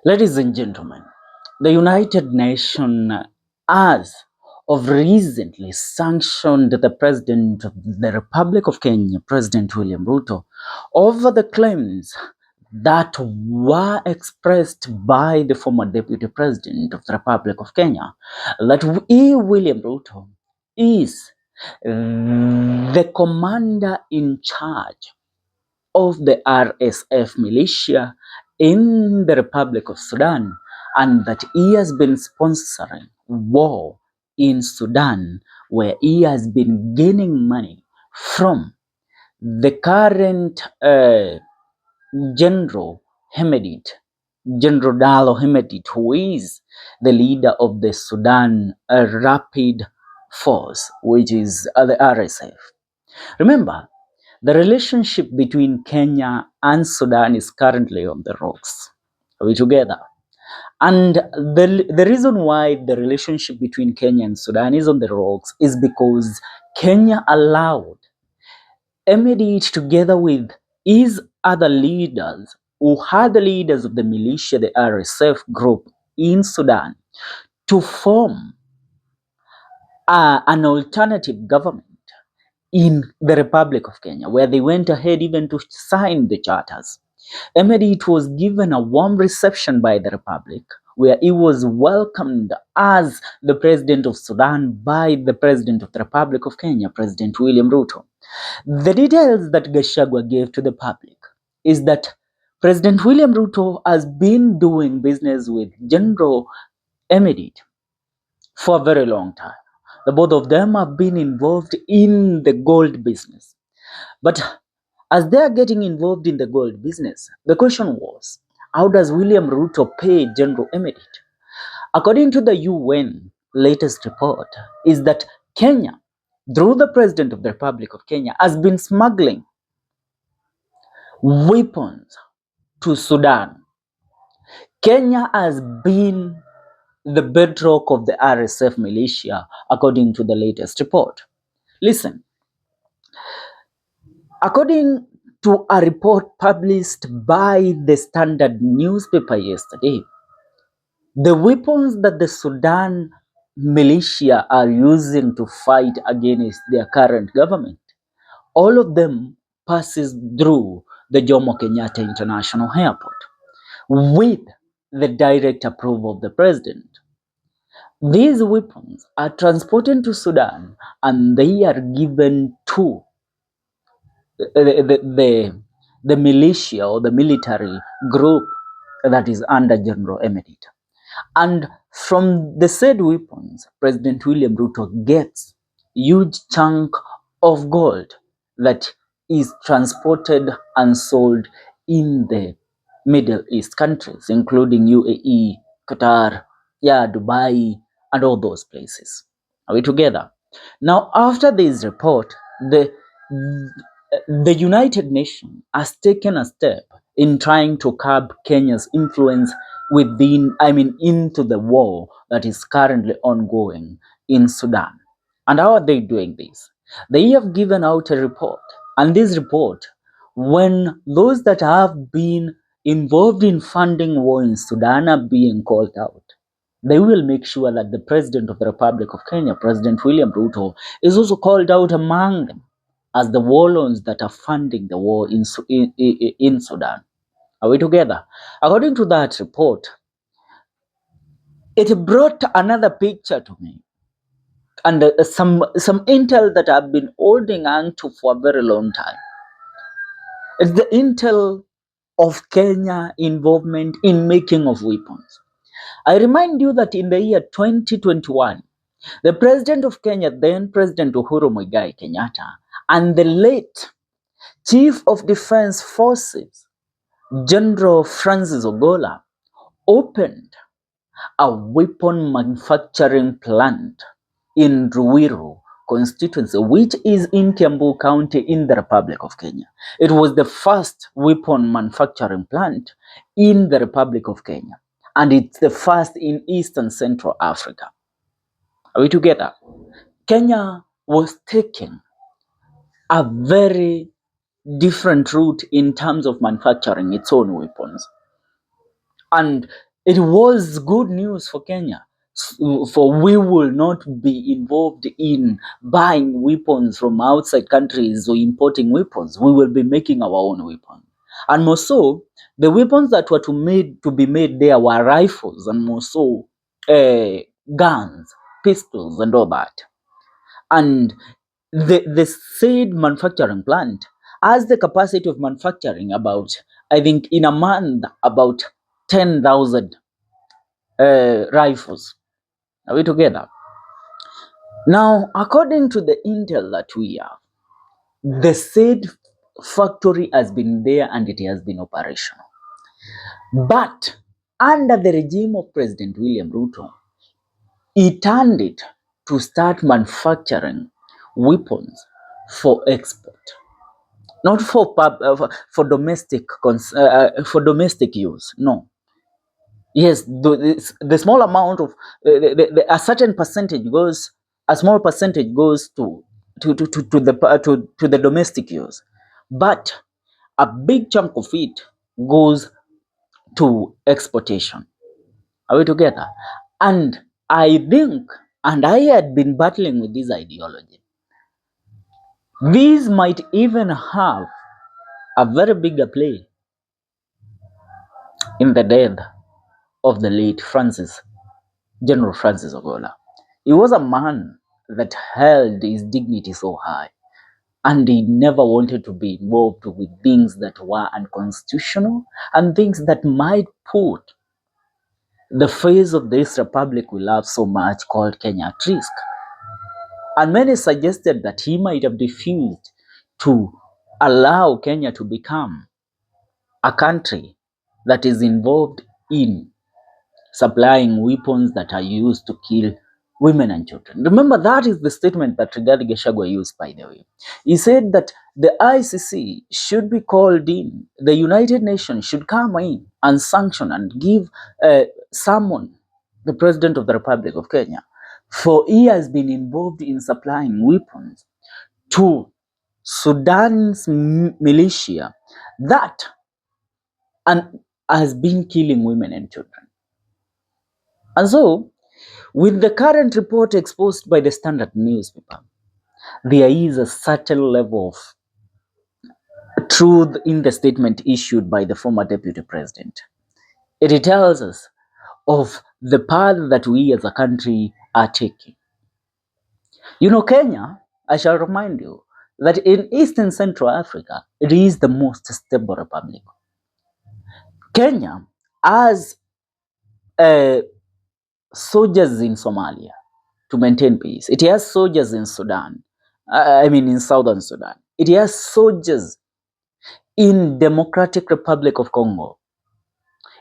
Ladies and gentlemen, the United Nations has of recently sanctioned the President of the Republic of Kenya, President William Ruto, over the claims that were expressed by the former Deputy President of the Republic of Kenya, that William Ruto, is the commander in charge of the RSF militia in the Republic of Sudan, and that he has been sponsoring war in Sudan, where he has been gaining money from the current General Hemedit, General Dalo Hemedit, who is the leader of the Sudan Rapid Force, which is the RSF. Remember, the relationship between Kenya and Sudan is currently on the rocks. Are we together? And the reason why the relationship between Kenya and Sudan is on the rocks is because Kenya allowed Emirates, together with his other leaders, who are the leaders of the militia, the RSF group in Sudan, to form an alternative government in the Republic of Kenya, where they went ahead even to sign the charters. Emery was given a warm reception by the Republic, where he was welcomed as the President of Sudan by the President of the Republic of Kenya, President William Ruto. The details that Gachagua gave to the public is that President William Ruto has been doing business with General Emery for a very long time. The both of them have been involved in the gold business. But as they are getting involved in the gold business, the question was, how does William Ruto pay General Emerit? According to the UN latest report, is that Kenya, through the President of the Republic of Kenya, has been smuggling weapons to Sudan. Kenya has been the bedrock of the RSF militia, according to the latest report. Listen, according to a report published by the Standard newspaper yesterday, the weapons that the Sudan militia are using to fight against their current government, all of them passes through the Jomo Kenyatta International Airport with the direct approval of the president. These weapons are transported to Sudan and they are given to the militia or the military group that is under General Emerit. And from the said weapons, President William Ruto gets huge chunk of gold that is transported and sold in the Middle East countries, including UAE, Qatar, Dubai, and all those places. Are we together? Now, after this report, the United Nations has taken a step in trying to curb Kenya's influence into the war that is currently ongoing in Sudan. And how are they doing this? They have given out a report, and this report, when those that have been involved in funding war in Sudan are being called out, they will make sure that the President of the Republic of Kenya, President William Ruto, is also called out among them as the warlords that are funding the war in Sudan. Are we together? According to that report, it brought another picture to me, and some intel that I've been holding on to for a very long time. It's the intel of Kenya involvement in making of weapons. I remind you that in the year 2021, the President of Kenya, then President Uhuru Muigai Kenyatta, and the late Chief of Defense Forces, General Francis Ogola, opened a weapon manufacturing plant in Ruiru constituency, which is in Kiambu County in the Republic of Kenya. It was the first weapon manufacturing plant in the Republic of Kenya, and it's the first in Eastern Central Africa. Are we together? Kenya was taking a very different route in terms of manufacturing its own weapons. And It was good news for Kenya, for we will not be involved in buying weapons from outside countries or importing weapons. We will be making our own weapons. And more so, the weapons that were to be made there were rifles and more so guns, pistols, and all that. And the said manufacturing plant has the capacity of manufacturing about, I think, in a month, about 10,000 rifles. Are we together? Now, according to the intel that we have, the said factory has been there and it has been operational. But under the regime of President William Ruto, he turned it to start manufacturing weapons for export, not for for domestic use. No. Yes, the small amount of a certain percentage goes, a small percentage goes to the domestic use, but a big chunk of it goes to exportation. Are we together? And I think, and I had been battling with this ideology, these might even have a very bigger play in the death of the late General Francis Ogola. He was a man that held his dignity so high, and he never wanted to be involved with things that were unconstitutional and things that might put the face of this republic we love so much, called Kenya, at risk. And many suggested that he might have refused to allow Kenya to become a country that is involved in supplying weapons that are used to kill women and children. Remember, that is the statement that Rigathi Gachagua used, by the way. He said that the ICC should be called in, the United Nations should come in and sanction and give summon the President of the Republic of Kenya, for he has been involved in supplying weapons to Sudan's militia that and has been killing women and children. And so, with the current report exposed by the Standard newspaper, there is a certain level of truth in the statement issued by the former deputy president. It tells us of the path that we as a country are taking. You know, Kenya, I shall remind you that in East and Central Africa, it is the most stable republic. Kenya has soldiers in Somalia to maintain peace. It has soldiers in Sudan. In Southern Sudan. It has soldiers in Democratic Republic of Congo.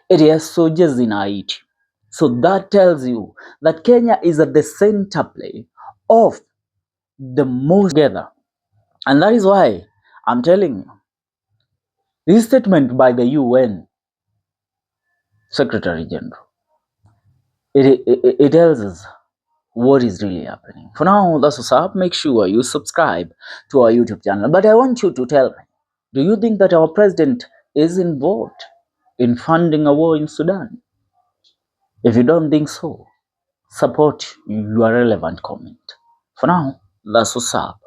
It has soldiers in Haiti. So that tells you that Kenya is at the center play of the most together. And that is why I'm telling you, this statement by the UN Secretary General, it tells us what is really happening. For now, that's what's up. Make sure you subscribe to our YouTube channel. But I want you to tell me, do you think that our president is involved in funding a war in Sudan? If you don't think so, support your relevant comment. For now, that's what's up.